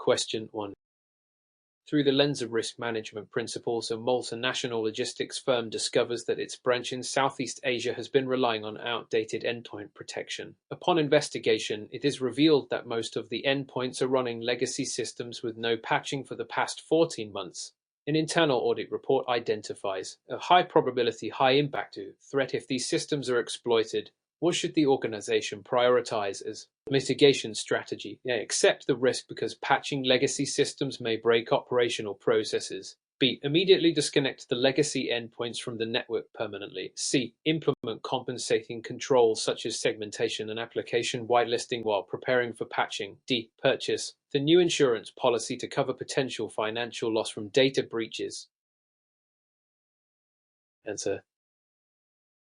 Question 1. Through the lens of risk management principles, a multinational logistics firm discovers that its branch in Southeast Asia has been relying on outdated endpoint protection. Upon investigation, it is revealed that most of the endpoints are running legacy systems with no patching for the past 14 months. An internal audit report identifies a high probability, high impact threat if these systems are exploited. What should the organization prioritize as mitigation strategy? A. Accept the risk because patching legacy systems may break operational processes. B. Immediately disconnect the legacy endpoints from the network permanently. C. Implement compensating controls such as segmentation and application whitelisting while preparing for patching. D. Purchase the new insurance policy to cover potential financial loss from data breaches. Answer.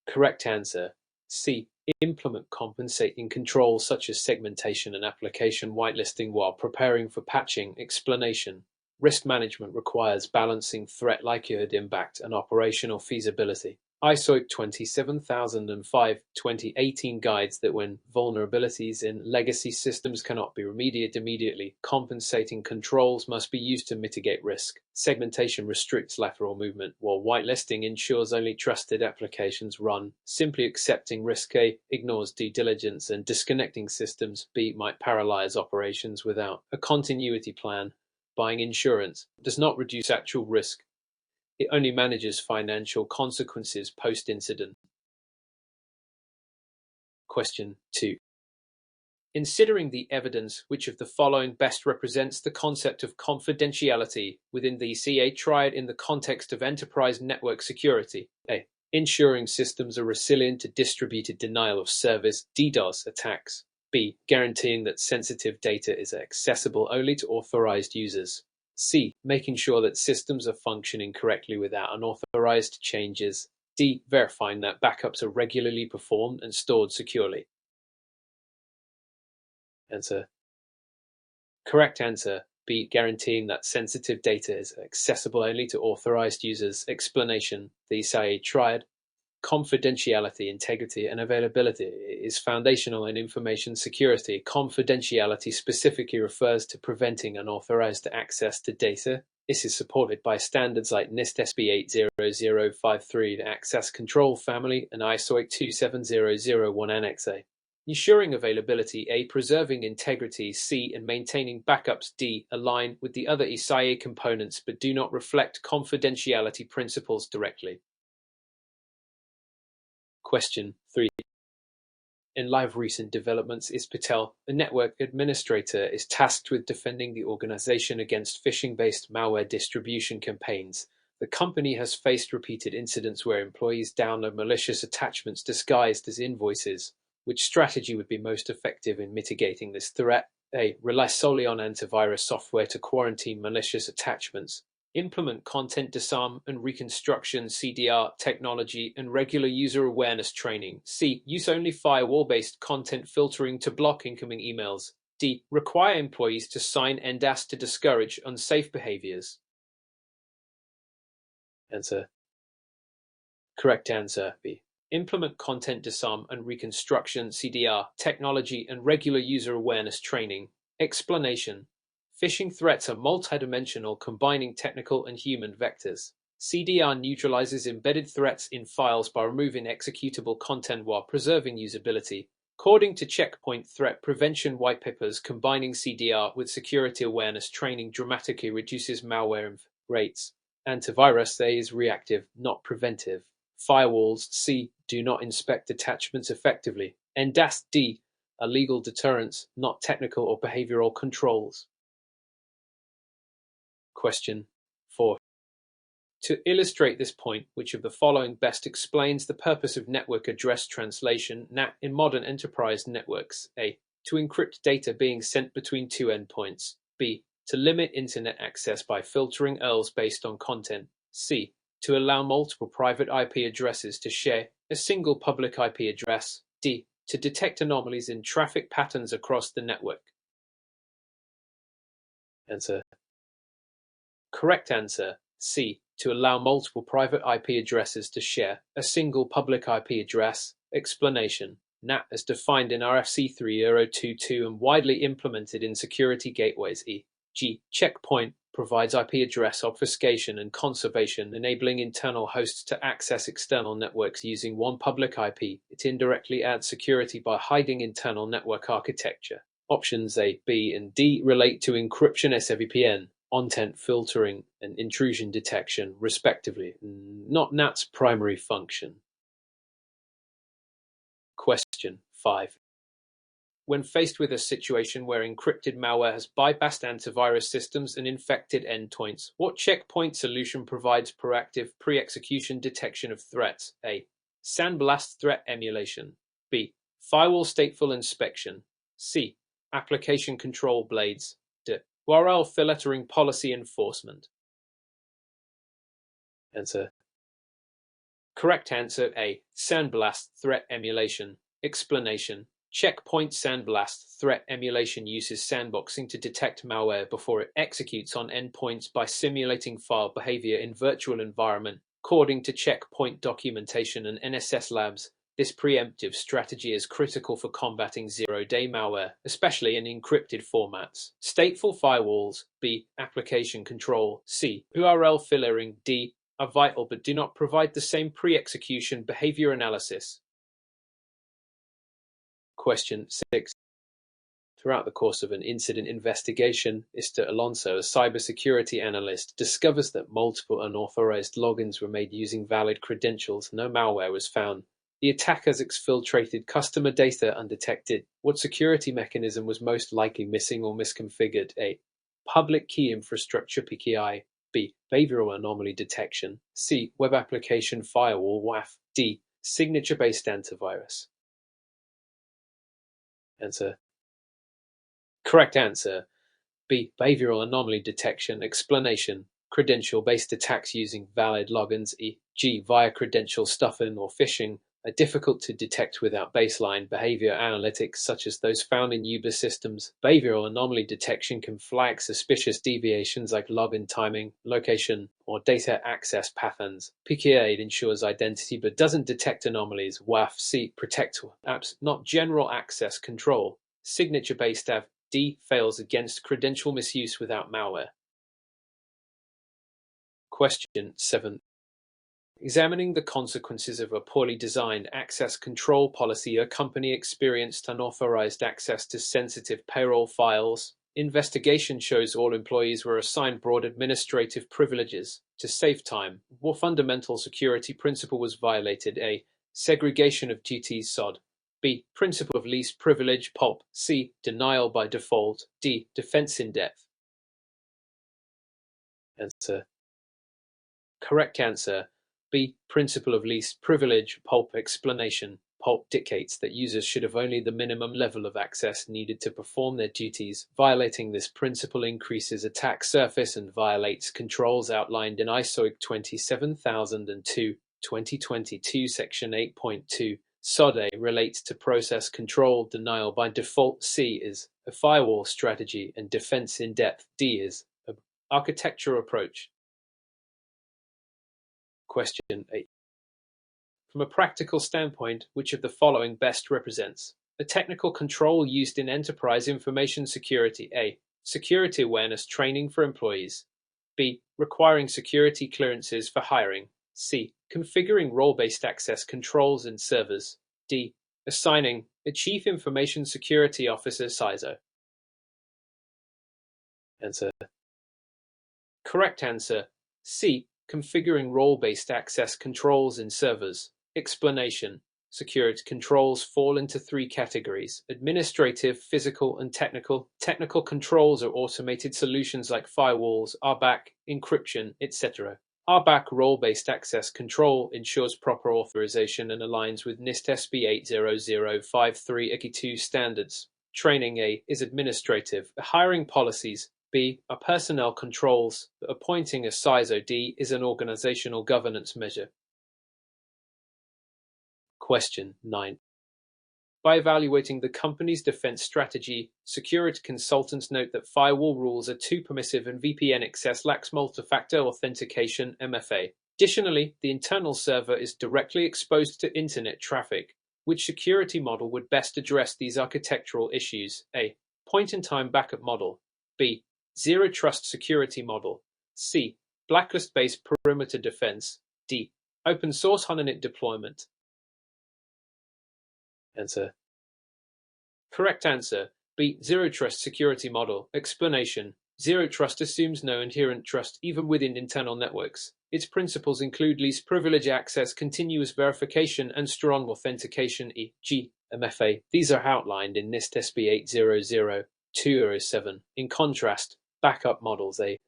Correct answer. C. Implement compensating controls such as segmentation and application whitelisting while preparing for patching. Explanation. Risk management requires balancing threat likelihood, impact, and operational feasibility. ISO 27005-2018 guides that when vulnerabilities in legacy systems cannot be remediated immediately, compensating controls must be used to mitigate risk. Segmentation restricts lateral movement, while whitelisting ensures only trusted applications run. Simply accepting risk A ignores due diligence, and disconnecting systems B might paralyze operations without a continuity plan. Buying insurance does not reduce actual risk. It only manages financial consequences post-incident. Question 2. Considering the evidence, which of the following best represents the concept of confidentiality within the CA triad in the context of enterprise network security? A. Ensuring systems are resilient to distributed denial of service (DDoS) attacks. B. Guaranteeing that sensitive data is accessible only to authorized users. C. Making sure that systems are functioning correctly without unauthorized changes. D. Verifying that backups are regularly performed and stored securely. Answer. Correct answer. B. Guaranteeing that sensitive data is accessible only to authorized users. Explanation. The CIA triad. Confidentiality, integrity, and availability is foundational in information security. Confidentiality specifically refers to preventing unauthorized access to data. This is supported by standards like NIST SP 80053, the Access Control Family, and ISO 27001 Annex A. Ensuring availability A. Preserving integrity C. And maintaining backups D. Align with the other SIA components but do not reflect confidentiality principles directly. Question 3. In light of recent developments, is Patel, the network administrator, is tasked with defending the organization against phishing-based malware distribution campaigns. The company has faced repeated incidents where employees download malicious attachments disguised as invoices. Which strategy would be most effective in mitigating this threat? A. Rely solely on antivirus software to quarantine malicious attachments. Implement content disarm and reconstruction (CDR) technology and regular user awareness training. C. Use only firewall-based content filtering to block incoming emails. D. Require employees to sign NDAS to discourage unsafe behaviors. Answer. Correct answer. B. Implement content disarm and reconstruction (CDR) technology and regular user awareness training. Explanation. Phishing threats are multidimensional, combining technical and human vectors. CDR neutralizes embedded threats in files by removing executable content while preserving usability. According to Checkpoint threat prevention whitepapers, combining CDR with security awareness training dramatically reduces malware rates. Antivirus A is reactive, not preventive. Firewalls C do not inspect attachments effectively. NDAS D are legal deterrents, not technical or behavioral controls. Question 4. To illustrate this point, which of the following best explains the purpose of network address translation (NAT) in modern enterprise networks? A. To encrypt data being sent between two endpoints. B. To limit internet access by filtering URLs based on content. C. To allow multiple private IP addresses to share a single public IP address. D. To detect anomalies in traffic patterns across the network. Answer. Correct answer. C. To allow multiple private IP addresses to share a single public IP address. Explanation. NAT as defined in RFC 3022 and widely implemented in security gateways. E. G. Checkpoint provides IP address obfuscation and conservation, enabling internal hosts to access external networks using one public IP. It indirectly adds security by hiding internal network architecture. Options A, B, and D relate to encryption, SVPN, content filtering, and intrusion detection, respectively, not NAT's primary function. Question 5. When faced with a situation where encrypted malware has bypassed antivirus systems and infected endpoints, what checkpoint solution provides proactive pre-execution detection of threats? A. Sandblast threat emulation. B. Firewall stateful inspection. C. Application control blades. D. URL filtering policy enforcement. Answer. Correct answer A. Sandblast threat emulation. Explanation. Checkpoint Sandblast threat emulation uses sandboxing to detect malware before it executes on endpoints by simulating file behavior in virtual environment. According to Checkpoint documentation and NSS Labs, this preemptive strategy is critical for combating zero-day malware, especially in encrypted formats. Stateful firewalls, B. Application control, C. URL filtering, D. are vital but do not provide the same pre-execution behavior analysis. Question 6. Throughout the course of an incident investigation, Mr. Alonso, a cybersecurity analyst, discovers that multiple unauthorized logins were made using valid credentials. No malware was found. The attackers exfiltrated customer data undetected. What security mechanism was most likely missing or misconfigured? A. Public key infrastructure PKI. B. Behavioral anomaly detection. C. Web application firewall WAF. D. Signature-based antivirus. Answer. Correct answer. B. Behavioral anomaly detection. Explanation. Credential-based attacks using valid logins. E.g. via credential stuffing or phishing are difficult to detect without baseline behavior analytics such as those found in Uber systems. Behavioral anomaly detection can flag suspicious deviations like login timing, location, or data access patterns. PKI ensures identity but doesn't detect anomalies. WAF C protect apps, not general access control. Signature-based app. D fails against credential misuse without malware. Question 7. Examining the consequences of a poorly designed access control policy, a company experienced unauthorized access to sensitive payroll files. Investigation shows all employees were assigned broad administrative privileges. To save time, what fundamental security principle was violated? A. Segregation of duties SOD. B. Principle of least privilege PULP. C. Denial by default. D. Defense in depth. Answer. Correct answer. B. Principle of least privilege PULP. Explanation. PULP dictates that users should have only the minimum level of access needed to perform their duties. Violating this principle increases attack surface and violates controls outlined in ISO 27002/2022 Section 8.2. SOD. A relates to process control. Denial by default. C is a firewall strategy, and defense in depth. D is an architecture approach. Question 8. From a practical standpoint, which of the following best represents a technical control used in enterprise information security? A. Security awareness training for employees. B. Requiring security clearances for hiring. C. Configuring role-based access controls in servers. D. Assigning a Chief Information Security Officer CISO. Answer. Correct answer. C. Configuring role-based access controls in servers. Explanation. Security controls fall into three categories: administrative, physical, and technical. Technical controls are automated solutions like firewalls, RBAC, encryption, etc. RBAC role-based access control ensures proper authorization and aligns with NIST SB 80053-2 standards. Training. A. is administrative. Hiring policies. B. are personnel controls. Appointing a CISO. D. is an organizational governance measure. Question 9. By evaluating the company's defense strategy, security consultants note that firewall rules are too permissive and VPN access lacks multi-factor authentication (MFA). Additionally, the internal server is directly exposed to internet traffic. Which security model would best address these architectural issues? A. Point-in-time backup model. B. Zero Trust Security Model. C. Blacklist-based perimeter defense. D. Open source HANANIT deployment. Answer. Correct answer. B. Zero Trust Security Model. Explanation. Zero Trust assumes no inherent trust even within internal networks. Its principles include least privilege access, continuous verification, and strong authentication, e.g. MFA. These are outlined in NIST SP 800-207. In contrast, backup models aid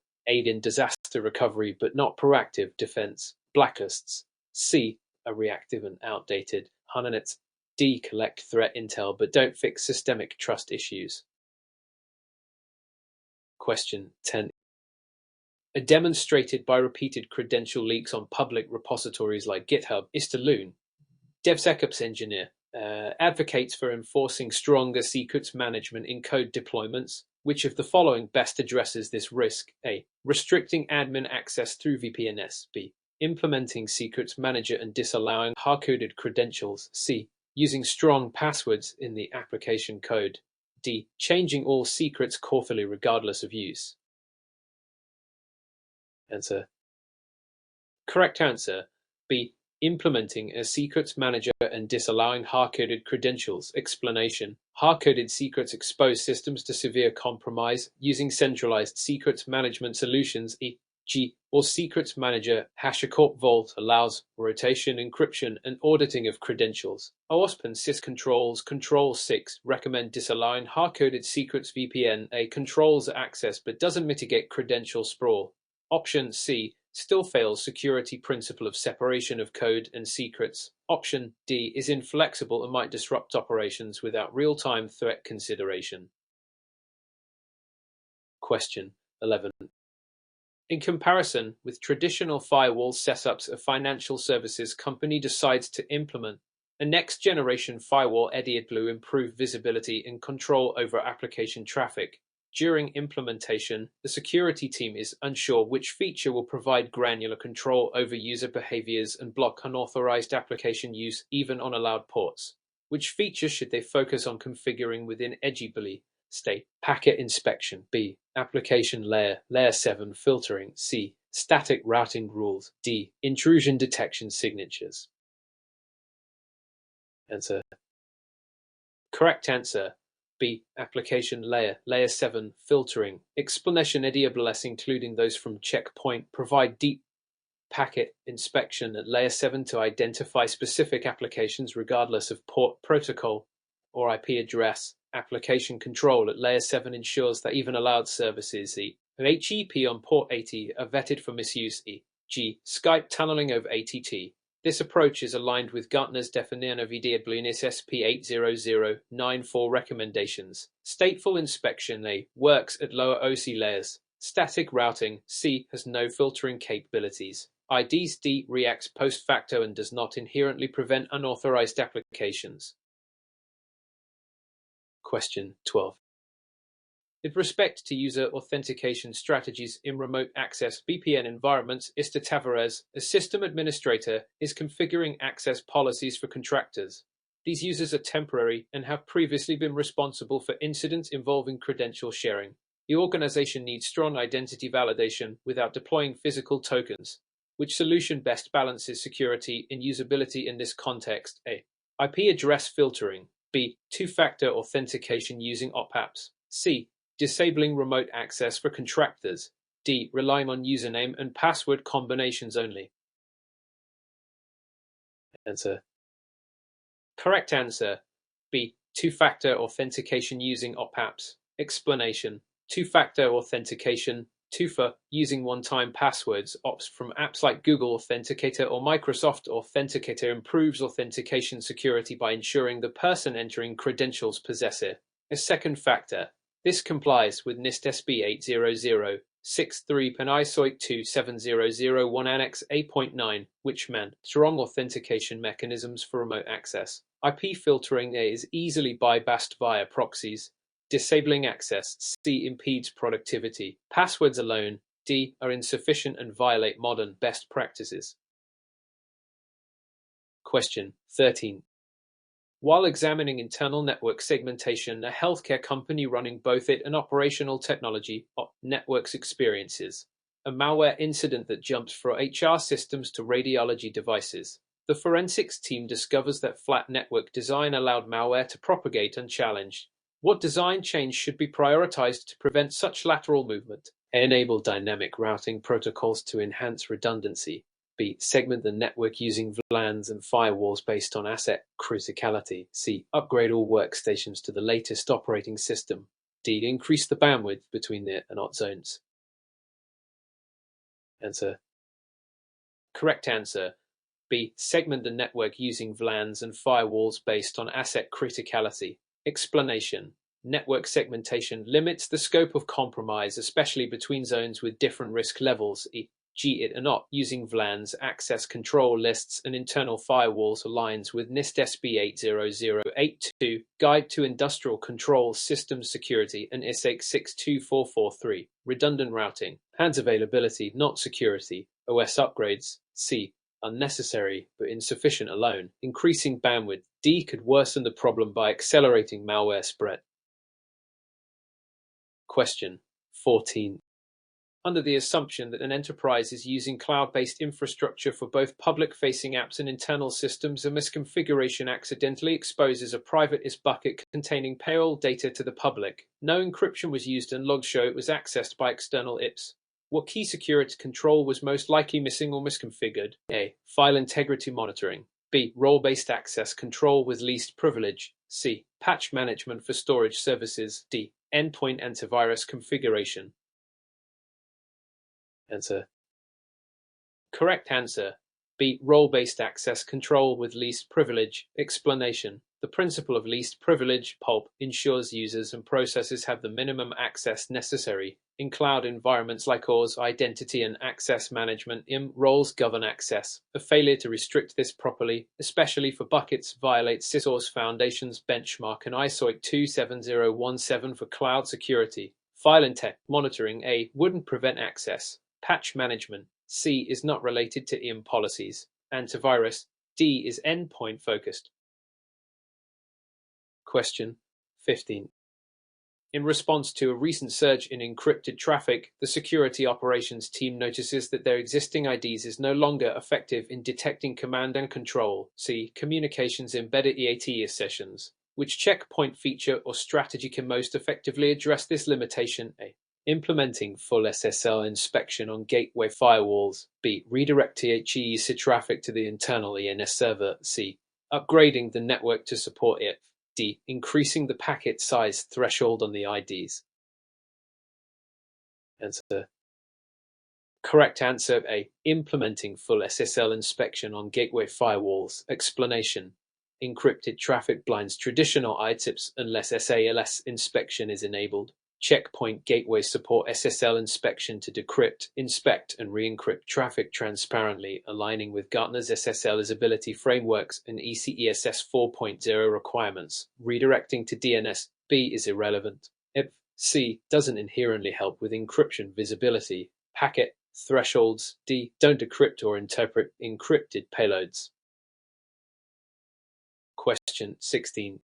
in disaster recovery but not proactive defense. Blacklists. C. Are reactive and outdated. HANANITs. D. Collect threat intel but don't fix systemic trust issues. Question 10. Are demonstrated by repeated credential leaks on public repositories like GitHub. Istaloon, DevSecOps engineer, advocates for enforcing stronger secrets management in code deployments. Which of the following best addresses this risk? A. Restricting admin access through VPNs. B. Implementing secrets manager and disallowing hard-coded credentials. C. Using strong passwords in the application code. D. Changing all secrets quarterly regardless of use. Answer. Correct answer. B. Implementing a secrets manager and disallowing hard-coded credentials. Explanation. Hard-coded secrets expose systems to severe compromise. Using centralized secrets management solutions, e.g. or secrets manager, HashiCorp Vault allows rotation, encryption, and auditing of credentials. OWASP and syscontrols Control 6 recommend disallowing hard-coded secrets. VPN A controls access but doesn't mitigate credential sprawl. Option C still fails security principle of separation of code and secrets. Option D is inflexible and might disrupt operations without real-time threat consideration. Question 11. In comparison with traditional firewall setups, a financial services company decides to implement a next-generation firewall. EDIADBLUE improve visibility and control over application traffic. During implementation, the security team is unsure which feature will provide granular control over user behaviors and block unauthorized application use even on allowed ports. Which feature should they focus on configuring within EDIADBLUE? State. Packet inspection. B. Application layer. Layer 7 filtering. C. Static routing rules. D. Intrusion detection signatures. Answer. Correct answer. B. Application layer. Layer 7 filtering. Explanation. EDIADBLUE, including those from Checkpoint, provide deep packet inspection at layer 7 to identify specific applications regardless of port, protocol, or IP address. Application control at layer 7 ensures that even allowed services, HEP on port 80, are vetted for misuse, e.g. Skype tunneling over ATT. This approach is aligned with Gartner's definition of EDIADBLUE in its SP 800-94 recommendations. Stateful inspection A works at lower OC layers. Static routing C has no filtering capabilities. IDs D reacts post facto and does not inherently prevent unauthorized applications. Question 12. With respect to user authentication strategies in remote access VPN environments, Mr. Tavares, a system administrator, is configuring access policies for contractors. These users are temporary and have previously been responsible for incidents involving credential sharing. The organization needs strong identity validation without deploying physical tokens. Which solution best balances security and usability in this context? A. IP address filtering. B. Two-factor authentication using op-apps. C. Disabling remote access for contractors. D. Relying on username and password combinations only. Answer. Correct answer. B. Two-factor authentication using op-apps. Explanation. Two-factor authentication, TUFA, using one-time passwords, ops from apps like Google Authenticator or Microsoft Authenticator, improves authentication security by ensuring the person entering credentials possess it. A second factor. This complies with NIST SP 800-63 and ISO 27001 Annex A.9, which man strong authentication mechanisms for remote access. IP filtering A is easily bypassed via proxies. Disabling access C impedes productivity. Passwords alone D are insufficient and violate modern best practices. Question 13. While examining internal network segmentation, a healthcare company running both it and operational technology networks experiences a malware incident that jumps from HR systems to radiology devices. The forensics team discovers that flat network design allowed malware to propagate unchallenged. What design change should be prioritized to prevent such lateral movement? Enable dynamic routing protocols to enhance redundancy. B. Segment the network using VLANs and firewalls based on asset criticality. C. Upgrade all workstations to the latest operating system. D. Increase the bandwidth between the and hot zones. Answer. Correct answer. B. Segment the network using VLANs and firewalls based on asset criticality. Explanation. Network segmentation limits the scope of compromise, especially between zones with different risk levels, e.g. it and not using VLANs, access control lists, and internal firewalls aligns with NIST SB 80082, Guide to Industrial Control Systems Security, and ISAC 62443, redundant routing, hands availability, not security, OS upgrades, C. Unnecessary but insufficient alone, increasing bandwidth, D. Could worsen the problem by accelerating malware spread. Question 14. Under the assumption that an enterprise is using cloud-based infrastructure for both public-facing apps and internal systems, a misconfiguration accidentally exposes a private IS bucket containing payroll data to the public. No encryption was used and logs show it was accessed by external IPs. What key security control was most likely missing or misconfigured? A. File integrity monitoring. B. Role-based access control with least privilege. C. Patch management for storage services. D. Endpoint antivirus configuration. Answer. Correct answer. B. Role-based access control with least privilege. Explanation. The principle of least privilege (POLP) ensures users and processes have the minimum access necessary. In cloud environments like ours, identity and access management (IAM) roles govern access. A failure to restrict this properly, especially for buckets, violates CCSPA Foundation's benchmark and ISO 27017 for cloud security. File integrity monitoring A. Wouldn't prevent access. Patch management C. Is not related to IAM policies. Antivirus D. Is endpoint focused. Question 15. In response to a recent surge in encrypted traffic, the security operations team notices that their existing IDs is no longer effective in detecting command and control (see Communications Embedded EAT sessions). Which checkpoint feature or strategy can most effectively address this limitation? A. Implementing full SSL inspection on gateway firewalls. B. Redirect THE traffic to the internal ENS server. C. Upgrading the network to support it. D. Increasing the packet size threshold on the IDs. Answer. Correct answer A. Implementing full SSL inspection on gateway firewalls. Explanation. Encrypted traffic blinds traditional ITIPs unless SALS inspection is enabled. Checkpoint gateway support SSL inspection to decrypt, inspect, and re-encrypt traffic transparently, aligning with Gartner's SSL usability frameworks and ECESS 4.0 requirements. Redirecting to DNS B is irrelevant. If C doesn't inherently help with encryption visibility. Packet thresholds D don't decrypt or interpret encrypted payloads. Question 16.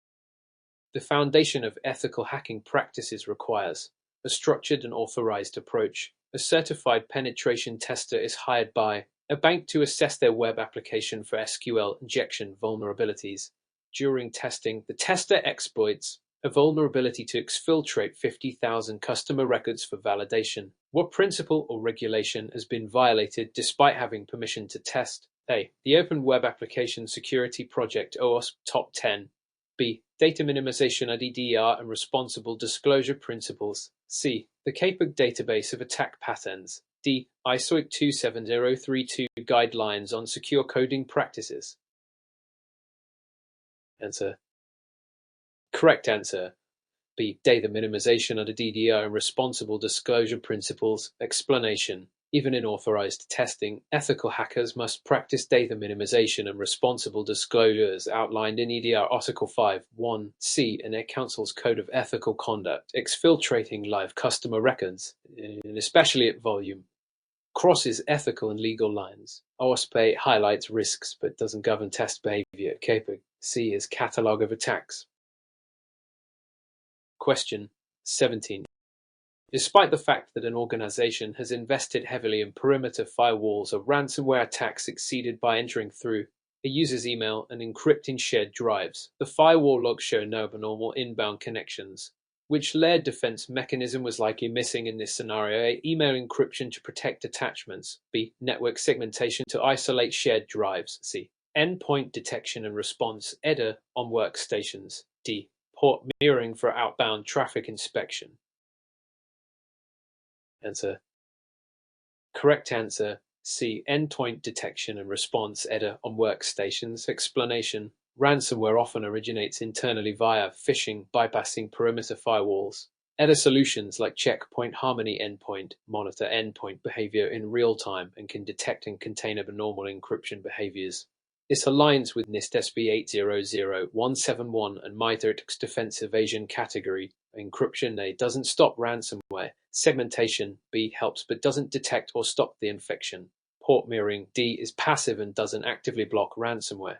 The foundation of ethical hacking practices requires a structured and authorized approach. A certified penetration tester is hired by a bank to assess their web application for SQL injection vulnerabilities. During testing, the tester exploits a vulnerability to exfiltrate 50,000 customer records for validation. What principle or regulation has been violated despite having permission to test? A. The Open Web Application Security Project OWASP Top 10. B. Data minimization IDDR and responsible disclosure principles. C. The KPIG database of attack patterns. D. ISO 27032 guidelines on secure coding practices. Answer. Correct answer. B. Data minimization under DDR and responsible disclosure principles. Explanation. Even in authorized testing, ethical hackers must practice data minimization and responsible disclosure as outlined in EDR Article 5.1c and Air Council's Code of Ethical Conduct. Exfiltrating live customer records, and especially at volume, crosses ethical and legal lines. OSPA highlights risks but doesn't govern test behavior at KPIG. C is Catalogue of attacks. Question 17. Despite the fact that an organization has invested heavily in perimeter firewalls, a ransomware attack succeeded by entering through a user's email and encrypting shared drives. The firewall logs show no abnormal inbound connections. Which layered defense mechanism was likely missing in this scenario? A. Email encryption to protect attachments. B. Network segmentation to isolate shared drives. C. Endpoint detection and response (EDR) on workstations. D. Port mirroring for outbound traffic inspection. Answer. Correct answer C. Endpoint detection and response (EDR) on workstations. Explanation. Ransomware often originates internally via phishing, bypassing perimeter firewalls. EDR solutions like Checkpoint Harmony Endpoint monitor endpoint behavior in real time and can detect and contain abnormal encryption behaviors. This aligns with NIST SB 800171 and MITRE's defense evasion category. Encryption A doesn't stop ransomware. Segmentation B helps but doesn't detect or stop the infection. Port mirroring D is passive and doesn't actively block ransomware.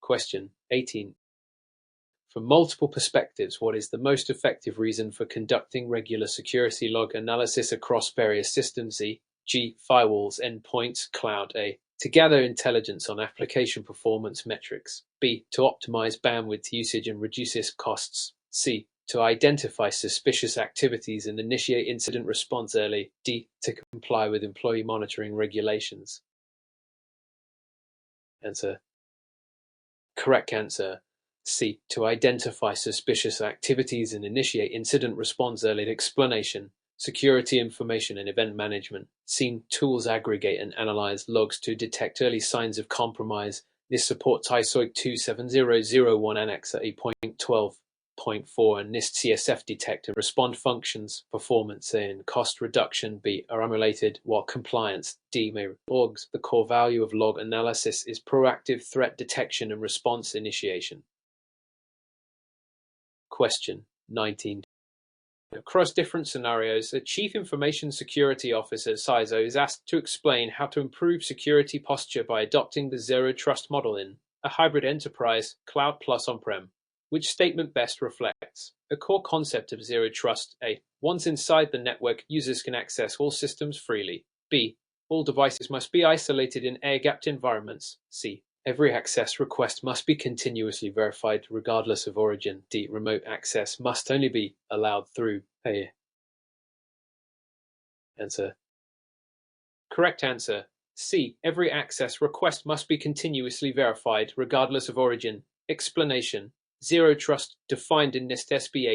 Question 18. From multiple perspectives, what is the most effective reason for conducting regular security log analysis across various systems? E. G. Firewalls, endpoints, cloud. A. To gather intelligence on application performance metrics. B. To optimize bandwidth usage and reduce its costs. C. To identify suspicious activities and initiate incident response early. D. To comply with employee monitoring regulations. Answer. Correct answer. C. To identify suspicious activities and initiate incident response early. Explanation. Security information and event management. SIEM tools aggregate and analyze logs to detect early signs of compromise. This supports ISO 27001 Annex 8.12.4 and NIST CSF detect and respond functions. Performance A and cost reduction B are emulated, while compliance D may logs. The core value of log analysis is proactive threat detection and response initiation. Question 19. Across different scenarios, a Chief Information Security Officer (CISO) is asked to explain how to improve security posture by adopting the Zero Trust model in a hybrid enterprise, cloud plus on-prem. Which statement best reflects a core concept of Zero Trust? A. Once inside the network, users can access all systems freely. B. All devices must be isolated in air-gapped environments. C. Every access request must be continuously verified regardless of origin. D. Remote access must only be allowed through A. Answer. Correct answer. C. Every access request must be continuously verified regardless of origin. Explanation. Zero Trust, defined in NIST SB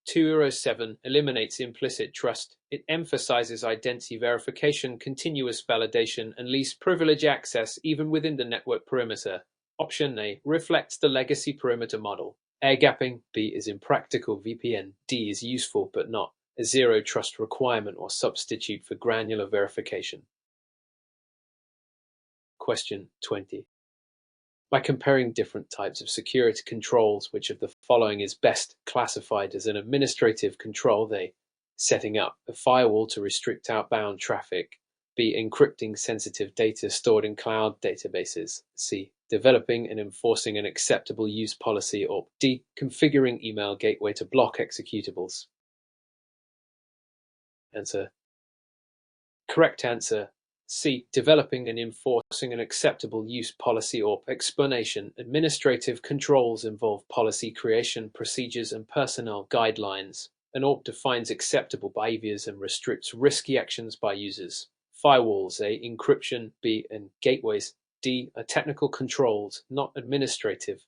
800-207, eliminates implicit trust. It emphasizes identity verification, continuous validation, and least privilege access even within the network perimeter. Option A reflects the legacy perimeter model. Air gapping. B is impractical. VPN. D is useful but not a zero trust requirement or substitute for granular verification. Question 20. By comparing different types of security controls, which of the following is best classified as an administrative control? A. Setting up a firewall to restrict outbound traffic. B. Encrypting sensitive data stored in cloud databases. C. Developing and enforcing an acceptable use policy. Or D. Configuring email gateway to block executables. Answer. Correct answer. C. Developing and enforcing an acceptable use policy. Or explanation. Administrative controls involve policy creation, procedures, and personnel guidelines. An ORP defines acceptable behaviors and restricts risky actions by users. Firewalls. A. Encryption. B. And gateways. D. Are technical controls, not administrative.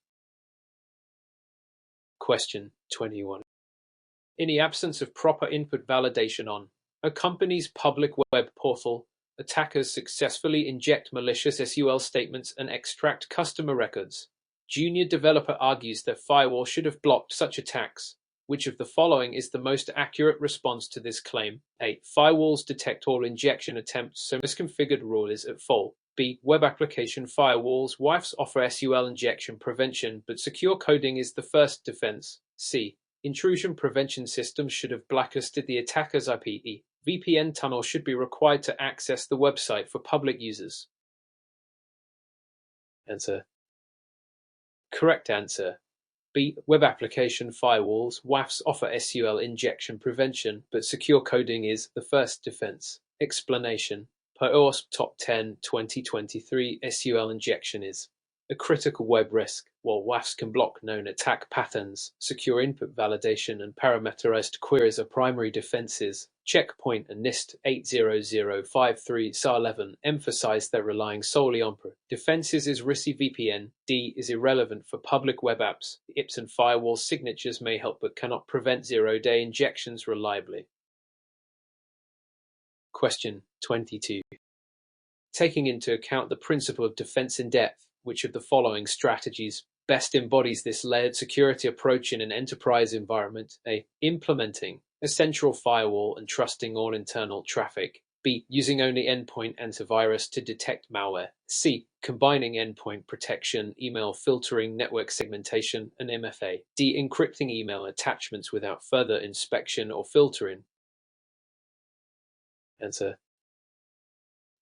Question 21. In the absence of proper input validation on a company's public web portal, attackers successfully inject malicious SQL statements and extract customer records. Junior developer argues that firewall should have blocked such attacks. Which of the following is the most accurate response to this claim? A. Firewalls detect all injection attempts, so misconfigured rule is at fault. B. Web application firewalls WAFs offer SQL injection prevention, but secure coding is the first defense. C. Intrusion prevention systems should have blacklisted the attacker's IP. E. VPN tunnel should be required to access the website for public users. Answer. Correct answer. B. Web application firewalls, WAFs offer SQL injection prevention, but secure coding is the first defense. Explanation. Per OWASP Top 10 2023, SQL injection is a critical web risk, while WAFs can block known attack patterns. Secure input validation and parameterized queries are primary defenses. Checkpoint and NIST 80053 SAR 11 emphasize that relying solely on defenses is risky. VPN D is irrelevant for public web apps. The IPS and firewall signatures may help but cannot prevent zero-day injections reliably. Question 22. Taking into account the principle of defense in depth, which of the following strategies best embodies this layered security approach in an enterprise environment? A. Implementing a central firewall and trusting all internal traffic. B. Using only endpoint antivirus to detect malware. C. Combining endpoint protection, email filtering, network segmentation, and MFA. D. Encrypting email attachments without further inspection or filtering. Answer.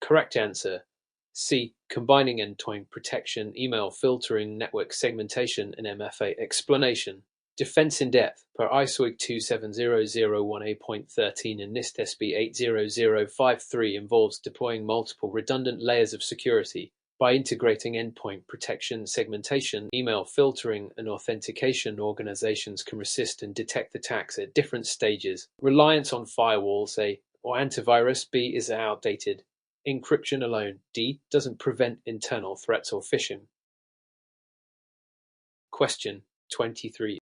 Correct answer. C. Combining endpoint protection, email filtering, network segmentation, and MFA. Explanation. Defense in depth, per ISO 27001A.13 and NIST SB 80053 involves deploying multiple redundant layers of security by integrating endpoint protection, segmentation, email filtering, and authentication. Organizations can resist and detect attacks at different stages. Reliance on firewalls, A, or antivirus, B, is outdated. Encryption alone, D, doesn't prevent internal threats or phishing. Question 23.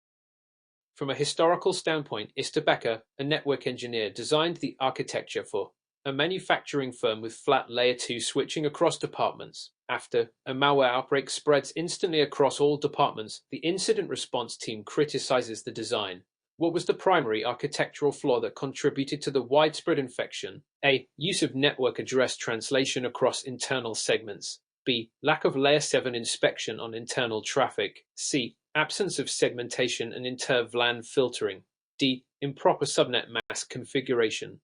From a historical standpoint, Becker, a network engineer, designed the architecture for a manufacturing firm with flat layer 2 switching across departments. After a malware outbreak spreads instantly across all departments, the incident response team criticizes the design. What was the primary architectural flaw that contributed to the widespread infection? A. Use of network address translation across internal segments. B. Lack of layer 7 inspection on internal traffic. C. Absence of segmentation and inter-VLAN filtering. D. Improper subnet mask configuration.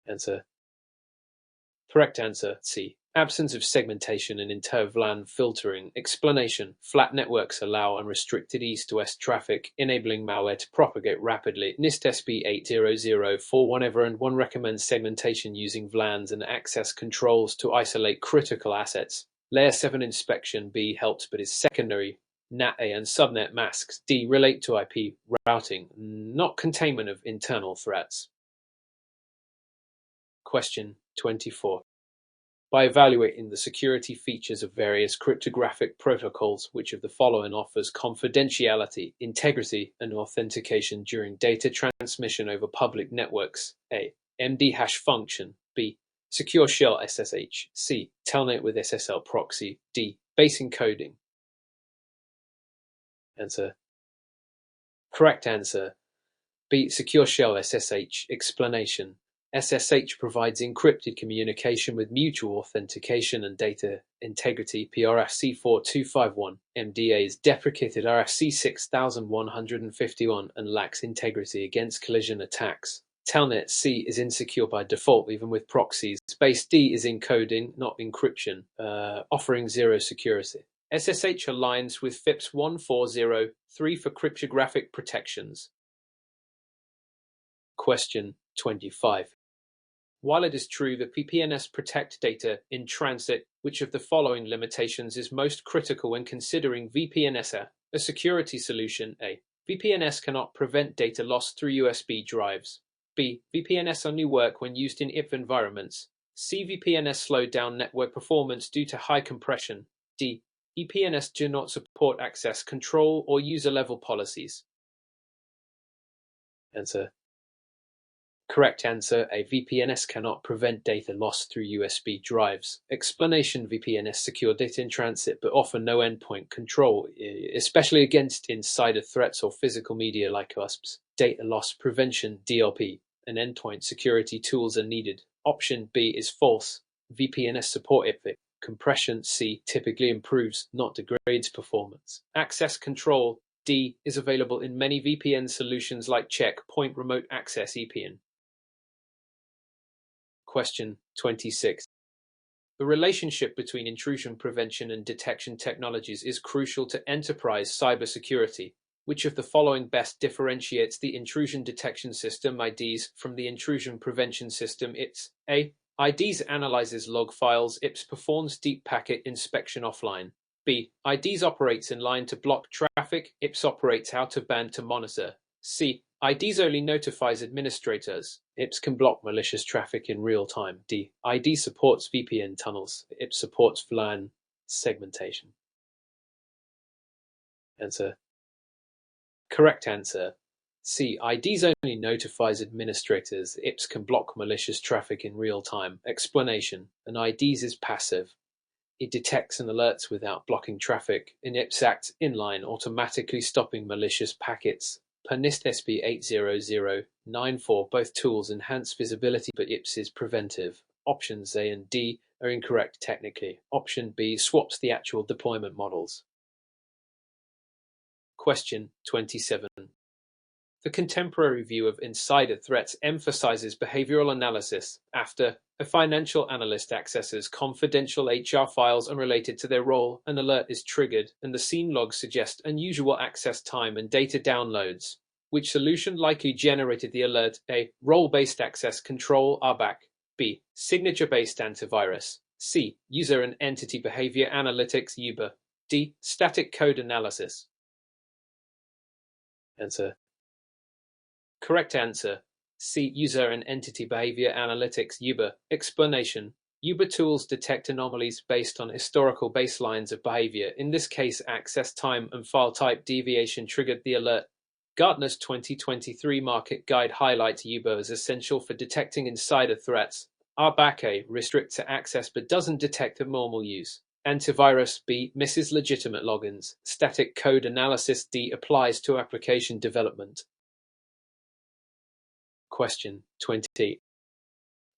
Answer. Correct answer. C. Absence of segmentation and inter-VLAN filtering. Explanation. Flat networks allow unrestricted east-to-west traffic, enabling malware to propagate rapidly. NIST SB 80041 recommends segmentation using VLANs and access controls to isolate critical assets. Layer 7 inspection, B, helps but is secondary. NAT A and subnet masks, D, relate to IP routing, not containment of internal threats. Question 24. By evaluating the security features of various cryptographic protocols, which of the following offers confidentiality, integrity, and authentication during data transmission over public networks? A. MD hash function. B. Secure shell SSH. C. Telnet with SSL proxy. D. Base encoding. Answer. Correct answer. B. Secure shell SSH. Explanation. SSH provides encrypted communication with mutual authentication and data integrity. PRFC 4251. MDA is deprecated RFC 6151 and lacks integrity against collision attacks. Telnet C is insecure by default even with proxies. Base D is encoding, not encryption, offering zero security. SSH aligns with FIPS 1403 for cryptographic protections. Question 25. While it is true that VPNs protect data in transit, which of the following limitations is most critical when considering VPNs? A security solution. A. VPNs cannot prevent data loss through USB drives. B. VPNs only work when used in IPv environments. C. VPNs slow down network performance due to high compression. D. EPNs do not support access control or user-level policies. Answer. Correct answer. A. VPNs cannot prevent data loss through USB drives. Explanation. VPNs secure data in transit but offer no endpoint control, especially against insider threats or physical media like USPs. Data loss prevention (DLP) and endpoint security tools are needed. Option B is false. VPNs support IPv. Compression C typically improves, not degrades performance. Access control D is available in many VPN solutions like Checkpoint Remote Access EPN. Question 26. The relationship between intrusion prevention and detection technologies is crucial to enterprise cybersecurity. Which of the following best differentiates the intrusion detection system IDs from the intrusion prevention system IPS? A. IDs analyzes log files, IPS performs deep packet inspection offline. B. IDs operates in line to block traffic, IPS operates out of band to monitor. C. IDs only notifies administrators. IPS can block malicious traffic in real time. D. ID supports VPN tunnels. IPS supports VLAN segmentation. Answer. Correct answer. C. IDs only notifies administrators. IPS can block malicious traffic in real time. Explanation. An IDs is passive. It detects and alerts without blocking traffic. An IPS acts inline, automatically stopping malicious packets. Per NIST SB 80094, both tools enhance visibility, but IPS is preventive. Options A and D are incorrect technically. Option B swaps the actual deployment models. Question 27. The contemporary view of insider threats emphasizes behavioral analysis. After a financial analyst accesses confidential HR files unrelated to their role, an alert is triggered, and the scene logs suggest unusual access time and data downloads. Which solution likely generated the alert? A. Role-based access control RBAC. B. Signature-based antivirus. C. User and entity behavior analytics UBA. D. Static code analysis. Answer. Correct answer. C. User and entity behavior analytics UBA. Explanation. UBA tools detect anomalies based on historical baselines of behavior. In this case, access time and file type deviation triggered the alert. Gartner's 2023 market guide highlights UBA as essential for detecting insider threats. RBAC restricts access but doesn't detect abnormal use. Antivirus B misses legitimate logins. Static code analysis D applies to application development. Question 20.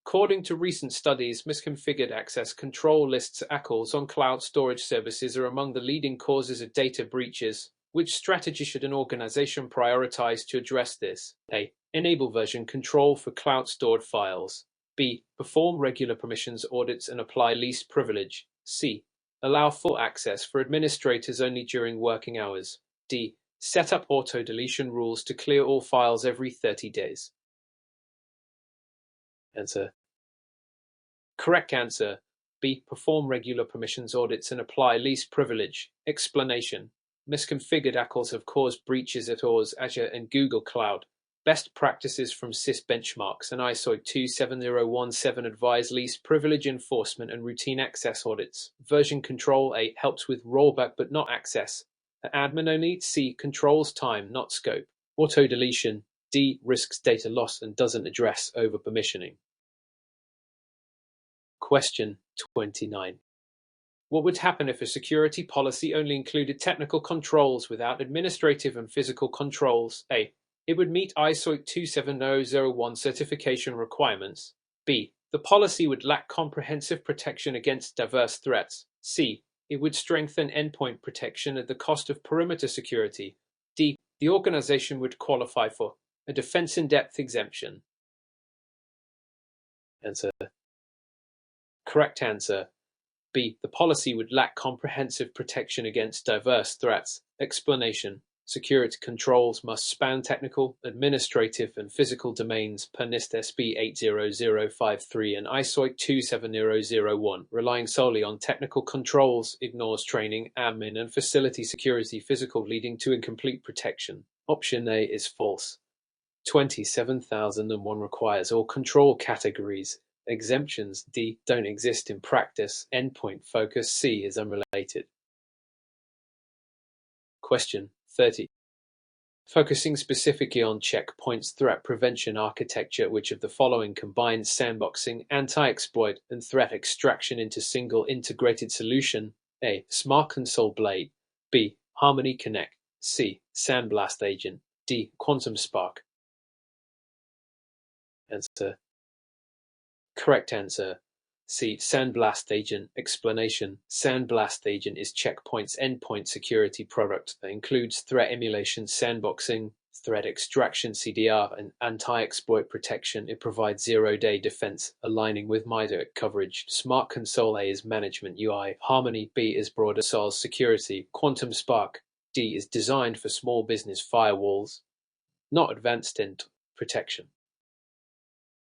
According to recent studies, misconfigured access control lists ACLs on cloud storage services are among the leading causes of data breaches. Which strategy should an organization prioritize to address this? A. Enable version control for cloud stored files. B. Perform regular permissions audits and apply least privilege. C. Allow full access for administrators only during working hours. D. Set up auto-deletion rules to clear all files every 30 days. Answer. Correct answer. B. Perform regular permissions audits and apply least privilege. Explanation. Misconfigured ACLs have caused breaches at Azure and Google Cloud. Best practices from CIS benchmarks and ISO 27017 advise least privilege enforcement and routine access audits. Version control A helps with rollback but not access. Admin only. C controls time, not scope. Auto deletion. D risks data loss and doesn't address over-permissioning. Question 29. What would happen if a security policy only included technical controls without administrative and physical controls? A. It would meet ISO 27001 certification requirements. B. The policy would lack comprehensive protection against diverse threats. C. It would strengthen endpoint protection at the cost of perimeter security. D. The organization would qualify for a defense in-depth exemption. Answer. Correct answer. B. The policy would lack comprehensive protection against diverse threats. Explanation. Security controls must span technical, administrative, and physical domains per NIST SB 80053 and ISO 27001. Relying solely on technical controls ignores training, admin, and facility security physical, leading to incomplete protection. Option A is false. 27001 requires all control categories. Exemptions D don't exist in practice. Endpoint focus C is unrelated. Question 30. Focusing specifically on checkpoints threat prevention architecture, which of the following combines sandboxing, anti-exploit, and threat extraction into single integrated solution? A. Smart Console Blade. B. Harmony Connect. C. Sandblast Agent. D. Quantum Spark. Answer. Correct answer. C. Sandblast Agent. Explanation. Sandblast Agent is Checkpoint's endpoint security product that includes threat emulation, sandboxing, Threat extraction CDR and anti-exploit protection. It provides zero-day defense, aligning with MITRE coverage. Smart Console A is management UI. Harmony B is broader SaaS security. Quantum Spark D is designed for small business firewalls, not advanced end protection.